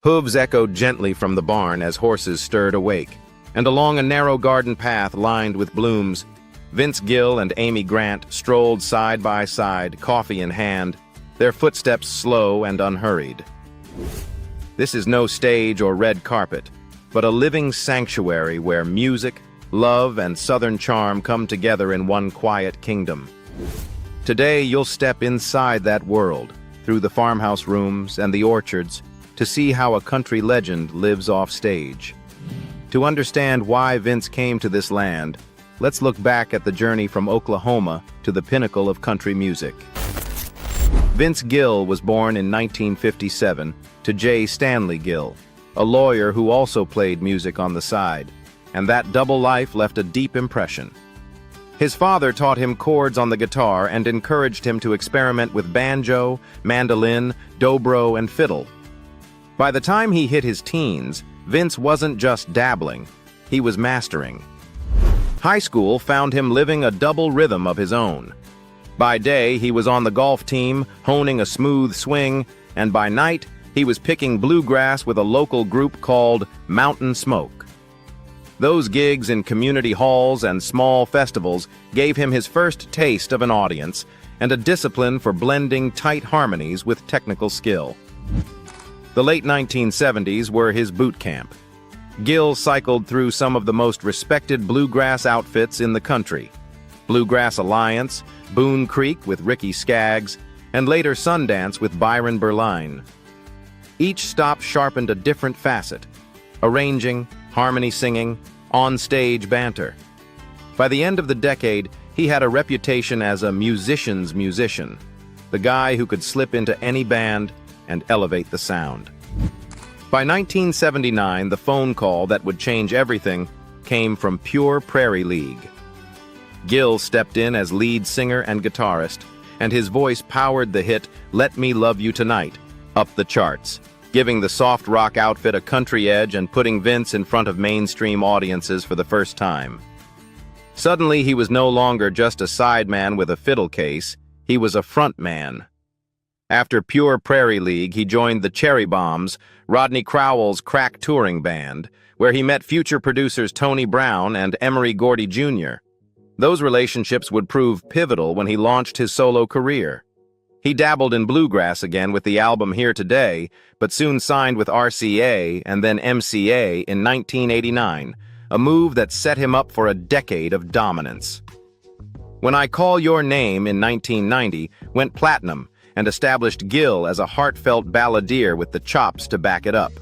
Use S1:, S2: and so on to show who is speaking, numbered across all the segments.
S1: Hooves echoed gently from the barn as horses stirred awake, and along a narrow garden path lined with blooms, Vince Gill and Amy Grant strolled side by side, coffee in hand, their footsteps slow and unhurried. This is no stage or red carpet, but a living sanctuary where music, love, and Southern charm come together in one quiet kingdom. Today, you'll step inside that world, through the farmhouse rooms and the orchards, to see how a country legend lives off stage. To understand why Vince came to this land, let's look back at the journey from Oklahoma to the pinnacle of country music. Vince Gill was born in 1957 to J. Stanley Gill, a lawyer who also played music on the side, and that double life left a deep impression. His father taught him chords on the guitar and encouraged him to experiment with banjo, mandolin, dobro, and fiddle. By the time he hit his teens, Vince wasn't just dabbling, he was mastering. High school found him living a double rhythm of his own. By day, he was on the golf team, honing a smooth swing, and by night, he was picking bluegrass with a local group called Mountain Smoke. Those gigs in community halls and small festivals gave him his first taste of an audience and a discipline for blending tight harmonies with technical skill. The late 1970s were his boot camp. Gill cycled through some of the most respected bluegrass outfits in the country: Bluegrass Alliance, Boone Creek with Ricky Skaggs, and later Sundance with Byron Berline. Each stop sharpened a different facet: arranging, harmony singing, on-stage banter. By the end of the decade, he had a reputation as a musician's musician, the guy who could slip into any band and elevate the sound. By 1979, the phone call that would change everything came from Pure Prairie League. Gill stepped in as lead singer and guitarist, and his voice powered the hit "Let Me Love You Tonight" up the charts, giving the soft rock outfit a country edge and putting Vince in front of mainstream audiences for the first time. Suddenly, he was no longer just a sideman with a fiddle case, he was a frontman. After Pure Prairie League, he joined the Cherry Bombs, Rodney Crowell's crack touring band, where he met future producers Tony Brown and Emory Gordy Jr. Those relationships would prove pivotal when he launched his solo career. He dabbled in bluegrass again with the album Here Today, but soon signed with RCA and then MCA in 1989, a move that set him up for a decade of dominance. When I Call Your Name in 1990 went platinum and established Gill as a heartfelt balladeer with the chops to back it up.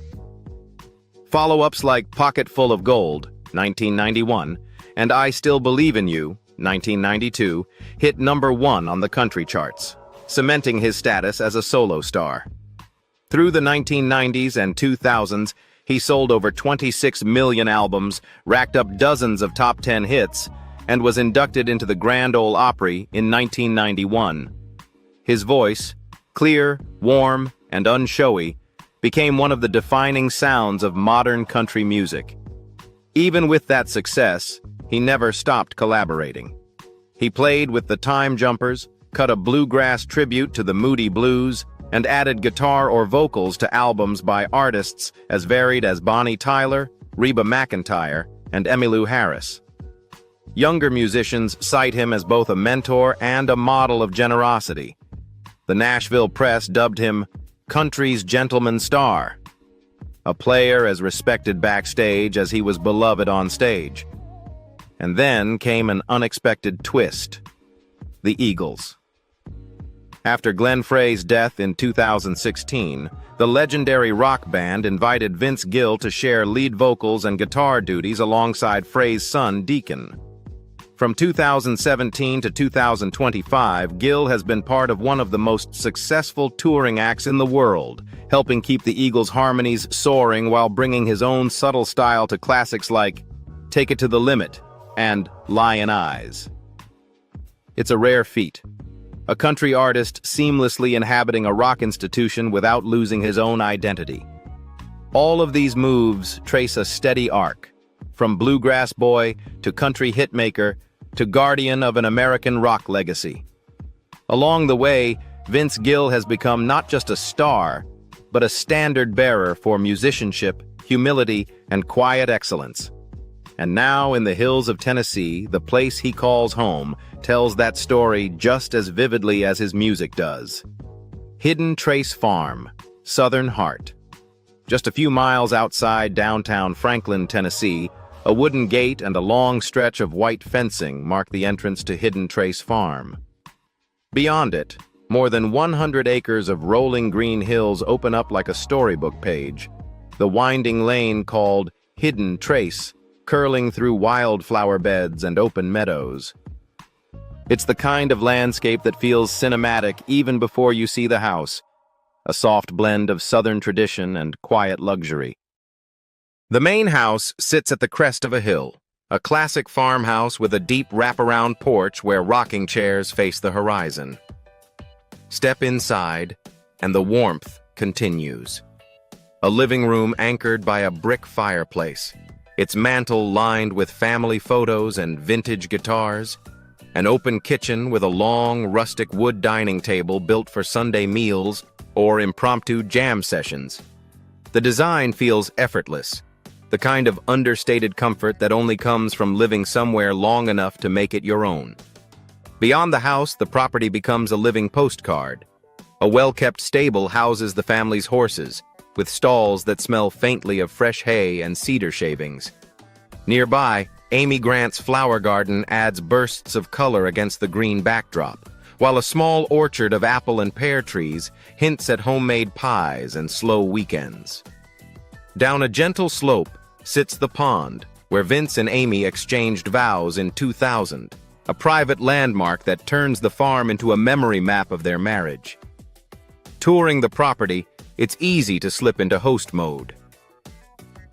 S1: Follow-ups like Pocket Full of Gold, 1991, and I Still Believe in You, 1992, hit #1 on the country charts, cementing his status as a solo star. Through the 1990s and 2000s, he sold over 26 million albums, racked up dozens of top 10 hits, and was inducted into the Grand Ole Opry in 1991. His voice, clear, warm, and unshowy, became one of the defining sounds of modern country music. Even with that success, he never stopped collaborating. He played with the Time Jumpers, cut a bluegrass tribute to the Moody Blues, and added guitar or vocals to albums by artists as varied as Bonnie Tyler, Reba McEntire, and Emmylou Harris. Younger musicians cite him as both a mentor and a model of generosity. The Nashville press dubbed him country's gentleman star, a player as respected backstage as he was beloved on stage. And then came an unexpected twist: the Eagles. After Glenn Frey's death in 2016, the legendary rock band invited Vince Gill to share lead vocals and guitar duties alongside Frey's son, Deacon. From 2017 to 2025, Gill has been part of one of the most successful touring acts in the world, helping keep the Eagles' harmonies soaring while bringing his own subtle style to classics like Take It to the Limit and Lion Eyes. It's a rare feat, a country artist seamlessly inhabiting a rock institution without losing his own identity. All of these moves trace a steady arc, from bluegrass boy to country hitmaker to guardian of an American rock legacy. Along the way, Vince Gill has become not just a star, but a standard-bearer for musicianship, humility, and quiet excellence. And now, in the hills of Tennessee, the place he calls home tells that story just as vividly as his music does. Hidden Trace Farm, Southern Heart. Just a few miles outside downtown Franklin, Tennessee, a wooden gate and a long stretch of white fencing mark the entrance to Hidden Trace Farm. Beyond it, more than 100 acres of rolling green hills open up like a storybook page, the winding lane called Hidden Trace, curling through wildflower beds and open meadows. It's the kind of landscape that feels cinematic even before you see the house, a soft blend of Southern tradition and quiet luxury. The main house sits at the crest of a hill, a classic farmhouse with a deep wraparound porch where rocking chairs face the horizon. Step inside, and the warmth continues. A living room anchored by a brick fireplace, its mantel lined with family photos and vintage guitars, an open kitchen with a long, rustic wood dining table built for Sunday meals or impromptu jam sessions. The design feels effortless, the kind of understated comfort that only comes from living somewhere long enough to make it your own. Beyond the house, the property becomes a living postcard. A well-kept stable houses the family's horses, with stalls that smell faintly of fresh hay and cedar shavings. Nearby, Amy Grant's flower garden adds bursts of color against the green backdrop, while a small orchard of apple and pear trees hints at homemade pies and slow weekends. Down a gentle slope sits the pond, where Vince and Amy exchanged vows in 2000, a private landmark that turns the farm into a memory map of their marriage. Touring the property, it's easy to slip into host mode.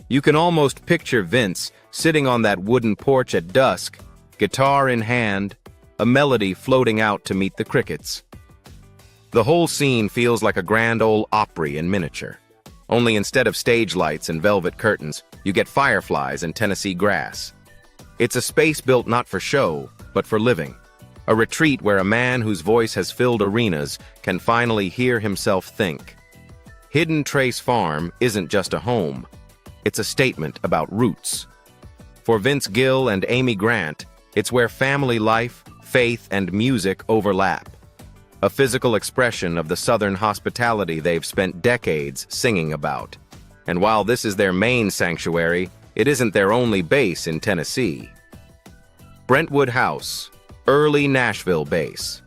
S1: You can almost picture Vince sitting on that wooden porch at dusk, guitar in hand, a melody floating out to meet the crickets. The whole scene feels like a grand ole Opry in miniature. Only instead of stage lights and velvet curtains, you get fireflies and Tennessee grass. It's a space built not for show, but for living. A retreat where a man whose voice has filled arenas can finally hear himself think. Hidden Trace Farm isn't just a home. It's a statement about roots. For Vince Gill and Amy Grant, it's where family life, faith, and music overlap. A physical expression of the Southern hospitality they've spent decades singing about. And while this is their main sanctuary, it isn't their only base in Tennessee. Brentwood House, early Nashville base.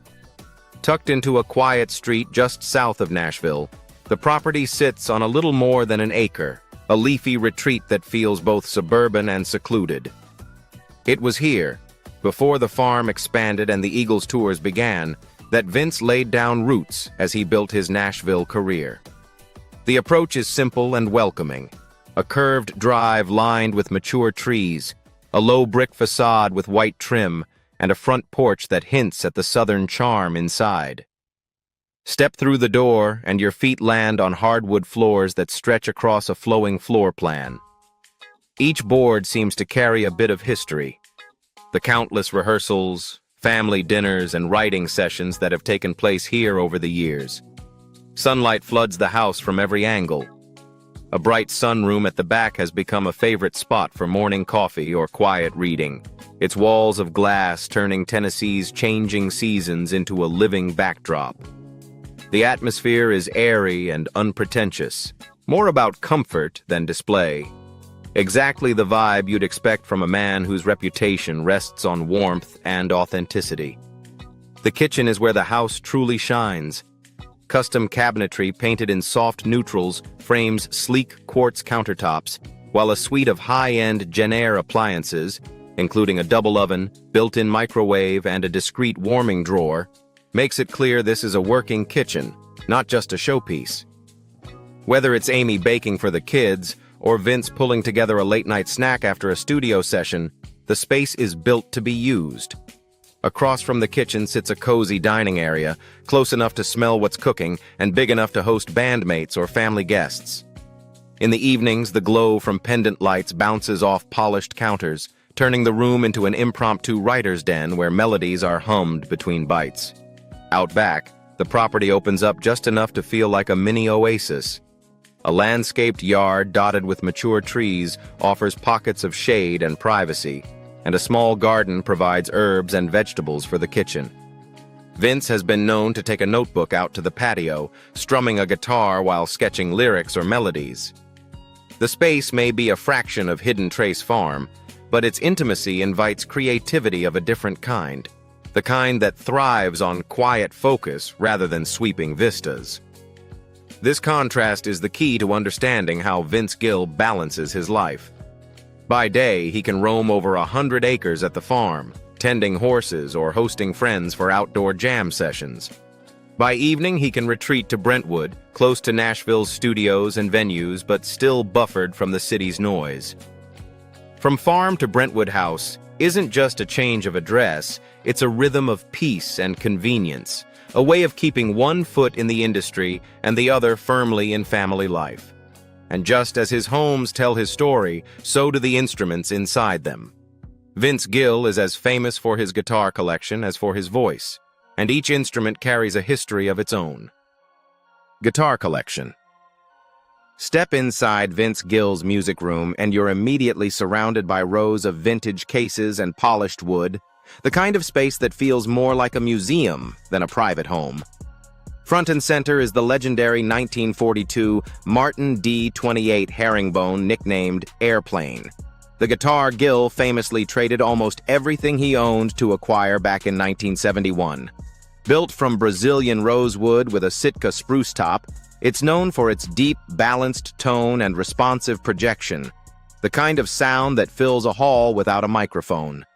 S1: Tucked into a quiet street just south of Nashville, the property sits on a little more than an acre, a leafy retreat that feels both suburban and secluded. It was here, before the farm expanded and the Eagles tours began, that Vince laid down roots as he built his Nashville career. The approach is simple and welcoming. A curved drive lined with mature trees, a low brick facade with white trim, and a front porch that hints at the Southern charm inside. Step through the door, and your feet land on hardwood floors that stretch across a flowing floor plan. Each board seems to carry a bit of history. The countless rehearsals, family dinners, and writing sessions that have taken place here over the years. Sunlight floods the house from every angle. A bright sunroom at the back has become a favorite spot for morning coffee or quiet reading, its walls of glass turning Tennessee's changing seasons into a living backdrop. The atmosphere is airy and unpretentious, more about comfort than display. Exactly the vibe you'd expect from a man whose reputation rests on warmth and authenticity. The kitchen is where the house truly shines. Custom cabinetry painted in soft neutrals frames sleek quartz countertops, while a suite of high-end Jenn-Air appliances, including a double oven, built-in microwave, and a discreet warming drawer, makes it clear this is a working kitchen, not just a showpiece. Whether it's Amy baking for the kids or Vince pulling together a late-night snack after a studio session, the space is built to be used. Across from the kitchen sits a cozy dining area, close enough to smell what's cooking and big enough to host bandmates or family guests. In the evenings, the glow from pendant lights bounces off polished counters, turning the room into an impromptu writer's den where melodies are hummed between bites. Out back, the property opens up just enough to feel like a mini oasis, A landscaped yard dotted with mature trees offers pockets of shade and privacy, and a small garden provides herbs and vegetables for the kitchen. Vince has been known to take a notebook out to the patio, strumming a guitar while sketching lyrics or melodies. The space may be a fraction of Hidden Trace Farm, but its intimacy invites creativity of a different kind, the kind that thrives on quiet focus rather than sweeping vistas. This contrast is the key to understanding how Vince Gill balances his life. By day, he can roam over 100 acres at the farm, tending horses or hosting friends for outdoor jam sessions. By evening, he can retreat to Brentwood, close to Nashville's studios and venues, but still buffered from the city's noise. From farm to Brentwood House isn't just a change of address, it's a rhythm of peace and convenience, a way of keeping one foot in the industry and the other firmly in family life. And just as his homes tell his story, so do the instruments inside them. Vince Gill is as famous for his guitar collection as for his voice, and each instrument carries a history of its own. Guitar collection. Step inside Vince Gill's music room and you're immediately surrounded by rows of vintage cases and polished wood, the kind of space that feels more like a museum than a private home. Front and center is the legendary 1942 Martin D28 herringbone nicknamed Airplane. The guitar Gill famously traded almost everything he owned to acquire back in 1971. Built from Brazilian rosewood with a Sitka spruce top, it's known for its deep, balanced tone and responsive projection, the kind of sound that fills a hall without a microphone.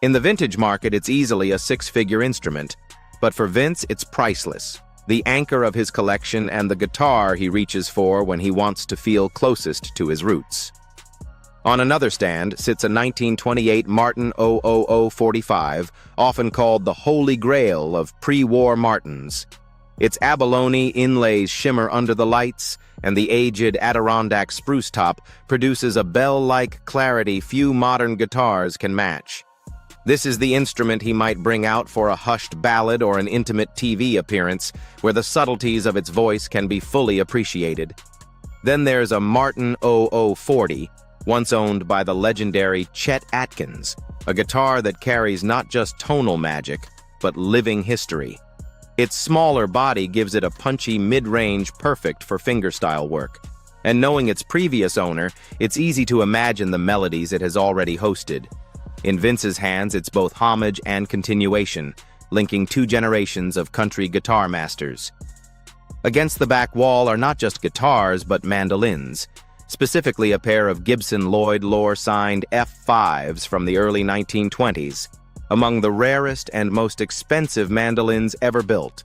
S1: In the vintage market, it's easily a six-figure instrument, but for Vince, it's priceless, the anchor of his collection and the guitar he reaches for when he wants to feel closest to his roots. On another stand sits a 1928 Martin 00045, often called the Holy Grail of pre-war Martins. Its abalone inlays shimmer under the lights, and the aged Adirondack spruce top produces a bell-like clarity few modern guitars can match. This is the instrument he might bring out for a hushed ballad or an intimate TV appearance, where the subtleties of its voice can be fully appreciated. Then there's a Martin 0040, once owned by the legendary Chet Atkins, a guitar that carries not just tonal magic, but living history. Its smaller body gives it a punchy mid-range perfect for fingerstyle work, and knowing its previous owner, it's easy to imagine the melodies it has already hosted. In Vince's hands, it's both homage and continuation, linking two generations of country guitar masters. Against the back wall are not just guitars, but mandolins, specifically a pair of Gibson Lloyd Loar-signed F5s from the early 1920s, among the rarest and most expensive mandolins ever built.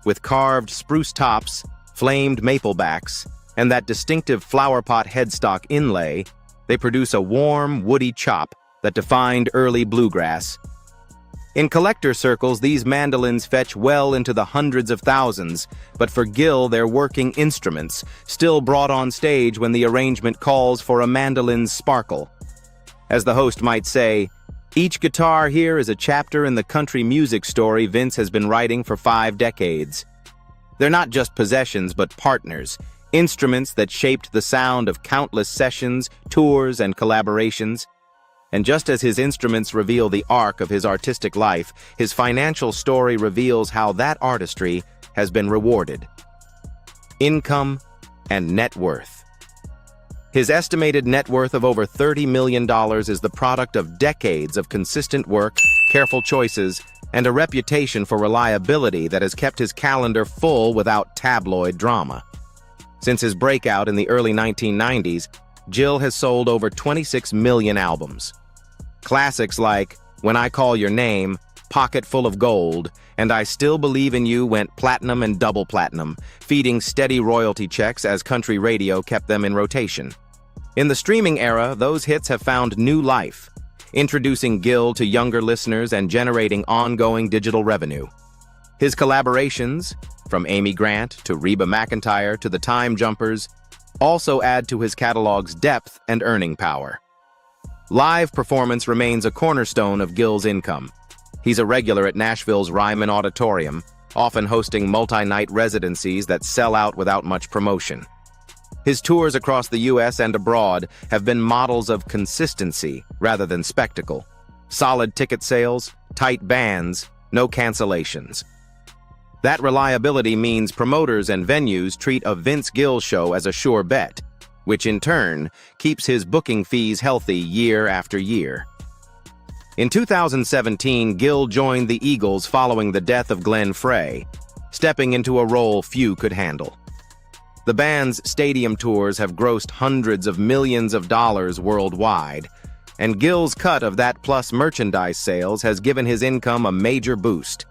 S1: With carved spruce tops, flamed maple backs, and that distinctive flowerpot headstock inlay, they produce a warm, woody chop that defined early bluegrass. In collector circles, these mandolins fetch well into the hundreds of thousands, but for Gill, they're working instruments, still brought on stage when the arrangement calls for a mandolin's sparkle. As the host might say, each guitar here is a chapter in the country music story Vince has been writing for 5 decades. They're not just possessions, but partners, instruments that shaped the sound of countless sessions, tours, and collaborations. And just as his instruments reveal the arc of his artistic life, his financial story reveals how that artistry has been rewarded. Income and net worth. His estimated net worth of over $30 million is the product of decades of consistent work, careful choices, and a reputation for reliability that has kept his calendar full without tabloid drama. Since his breakout in the early 1990s, Gill has sold over 26 million albums. Classics like When I Call Your Name, Pocket Full of Gold, and I Still Believe in You went platinum and double platinum, feeding steady royalty checks as country radio kept them in rotation. In the streaming era, those hits have found new life, introducing Gill to younger listeners and generating ongoing digital revenue. His collaborations, from Amy Grant to Reba McEntire to the Time Jumpers, also add to his catalog's depth and earning power. Live performance remains a cornerstone of Gill's income. He's a regular at Nashville's Ryman Auditorium, often hosting multi-night residencies that sell out without much promotion. His tours across the US and abroad have been models of consistency rather than spectacle. Solid ticket sales, tight bands, no cancellations. That reliability means promoters and venues treat a Vince Gill show as a sure bet, which in turn keeps his booking fees healthy year after year. In 2017, Gill joined the Eagles following the death of Glenn Frey, stepping into a role few could handle. The band's stadium tours have grossed hundreds of millions of dollars worldwide, and Gill's cut of that plus merchandise sales has given his income a major boost.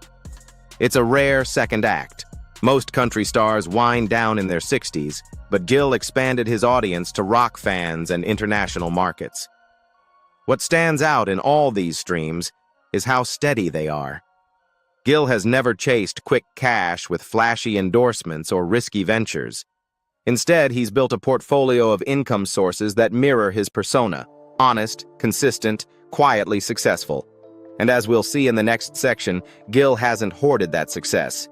S1: It's a rare second act. Most country stars wind down in their 60s, but Gill expanded his audience to rock fans and international markets. What stands out in all these streams is how steady they are. Gill has never chased quick cash with flashy endorsements or risky ventures. Instead, he's built a portfolio of income sources that mirror his persona: honest, consistent, quietly successful. And as we'll see in the next section, Gill hasn't hoarded that success.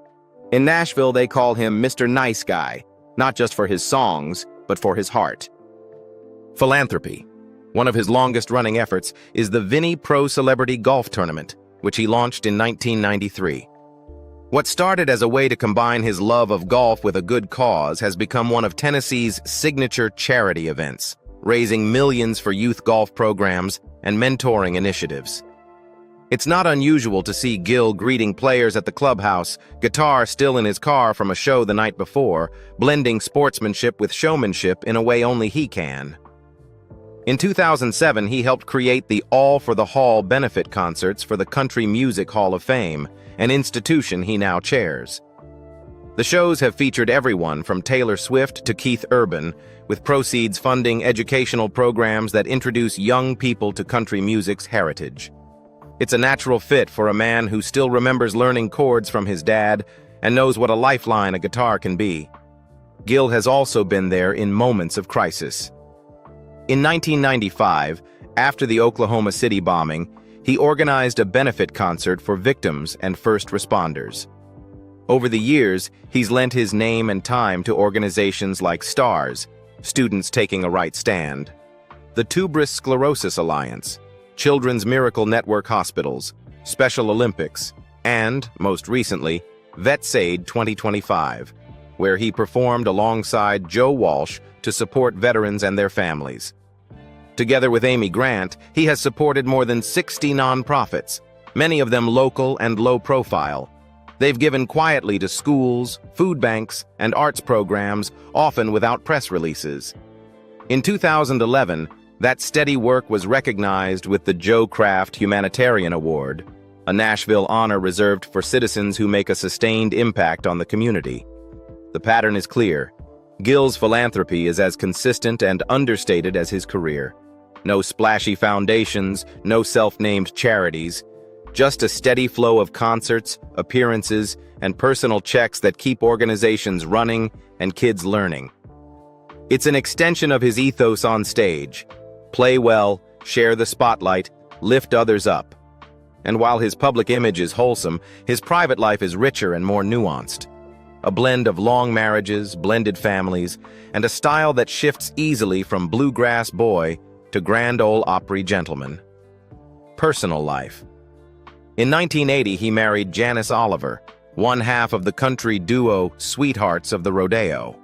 S1: In Nashville, they call him Mr. Nice Guy, not just for his songs, but for his heart. Philanthropy. One of his longest-running efforts is the Vinny Pro Celebrity Golf Tournament, which he launched in 1993. What started as a way to combine his love of golf with a good cause has become one of Tennessee's signature charity events, raising millions for youth golf programs and mentoring initiatives. It's not unusual to see Gill greeting players at the clubhouse, guitar still in his car from a show the night before, blending sportsmanship with showmanship in a way only he can. In 2007, he helped create the All for the Hall benefit concerts for the Country Music Hall of Fame, an institution he now chairs. The shows have featured everyone from Taylor Swift to Keith Urban, with proceeds funding educational programs that introduce young people to country music's heritage. It's a natural fit for a man who still remembers learning chords from his dad and knows what a lifeline a guitar can be. Gill has also been there in moments of crisis. In 1995, after the Oklahoma City bombing, he organized a benefit concert for victims and first responders. Over the years, he's lent his name and time to organizations like STARS, Students Taking a Right Stand, the Tuberous Sclerosis Alliance, Children's Miracle Network Hospitals, Special Olympics, and, most recently, VetSaid 2025, where he performed alongside Joe Walsh to support veterans and their families. Together with Amy Grant, he has supported more than 60 nonprofits, many of them local and low-profile. They've given quietly to schools, food banks, and arts programs, often without press releases. In 2011, that steady work was recognized with the Joe Kraft Humanitarian Award, a Nashville honor reserved for citizens who make a sustained impact on the community. The pattern is clear. Gill's philanthropy is as consistent and understated as his career. No splashy foundations, no self-named charities, just a steady flow of concerts, appearances, and personal checks that keep organizations running and kids learning. It's an extension of his ethos on stage: play well, share the spotlight, lift others up. And while his public image is wholesome, his private life is richer and more nuanced. A blend of long marriages, blended families, and a style that shifts easily from bluegrass boy to Grand Ole Opry gentleman. Personal life. In 1980, he married Janice Oliver, one half of the country duo Sweethearts of the Rodeo.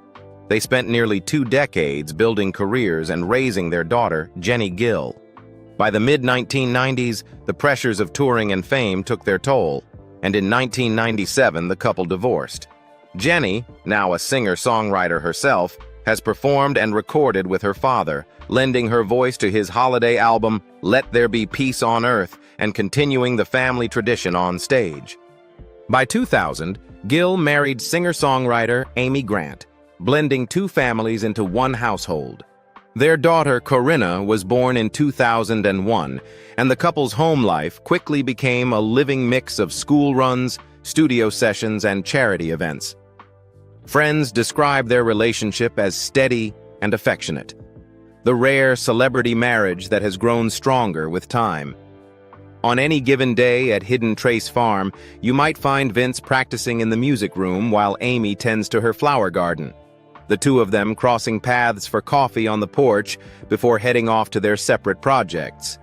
S1: They spent nearly 2 decades building careers and raising their daughter, Jenny Gill. By the mid-1990s, the pressures of touring and fame took their toll, and in 1997, the couple divorced. Jenny, now a singer-songwriter herself, has performed and recorded with her father, lending her voice to his holiday album, Let There Be Peace on Earth, and continuing the family tradition on stage. By 2000, Gill married singer-songwriter Amy Grant, blending 2 families into one household. Their daughter, Corinna, was born in 2001, and the couple's home life quickly became a living mix of school runs, studio sessions, and charity events. Friends describe their relationship as steady and affectionate, the rare celebrity marriage that has grown stronger with time. On any given day at Hidden Trace Farm, you might find Vince practicing in the music room while Amy tends to her flower garden. the two of them crossing paths for coffee on the porch before heading off to their separate projects.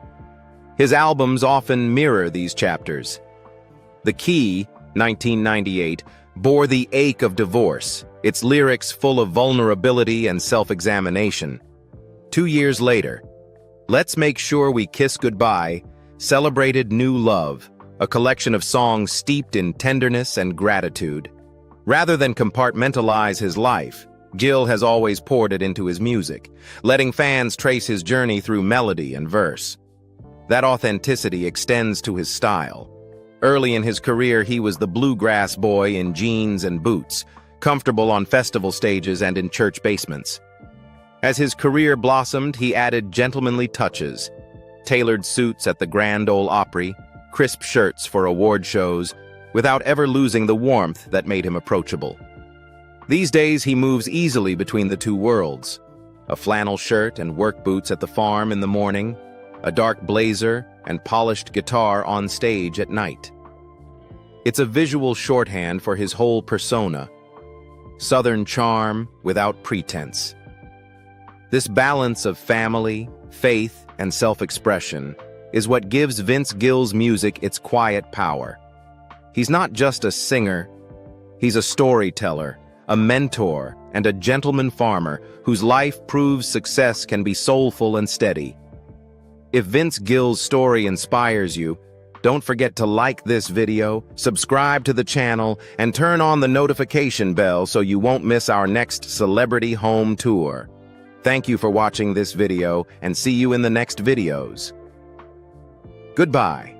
S1: His albums often mirror these chapters. The Key, 1998, bore the ache of divorce, its lyrics full of vulnerability and self-examination. 2 years later, Let's Make Sure We Kiss Goodbye celebrated new love, a collection of songs steeped in tenderness and gratitude. Rather than compartmentalize his life, Gil has always poured it into his music, letting fans trace his journey through melody and verse. That authenticity extends to his style. Early in his career, he was the bluegrass boy in jeans and boots, comfortable on festival stages and in church basements. As his career blossomed, he added gentlemanly touches, tailored suits at the Grand Ole Opry, crisp shirts for award shows, without ever losing the warmth that made him approachable. These days, he moves easily between the two worlds. A flannel shirt and work boots at the farm in the morning, a dark blazer and polished guitar on stage at night. It's a visual shorthand for his whole persona. Southern charm without pretense. This balance of family, faith, and self-expression is what gives Vince Gill's music its quiet power. He's not just a singer, he's a storyteller, a mentor, and a gentleman farmer whose life proves success can be soulful and steady. If Vince Gill's story inspires you, don't forget to like this video, subscribe to the channel, and turn on the notification bell so you won't miss our next celebrity home tour. Thank you for watching this video, and see you in the next videos. Goodbye.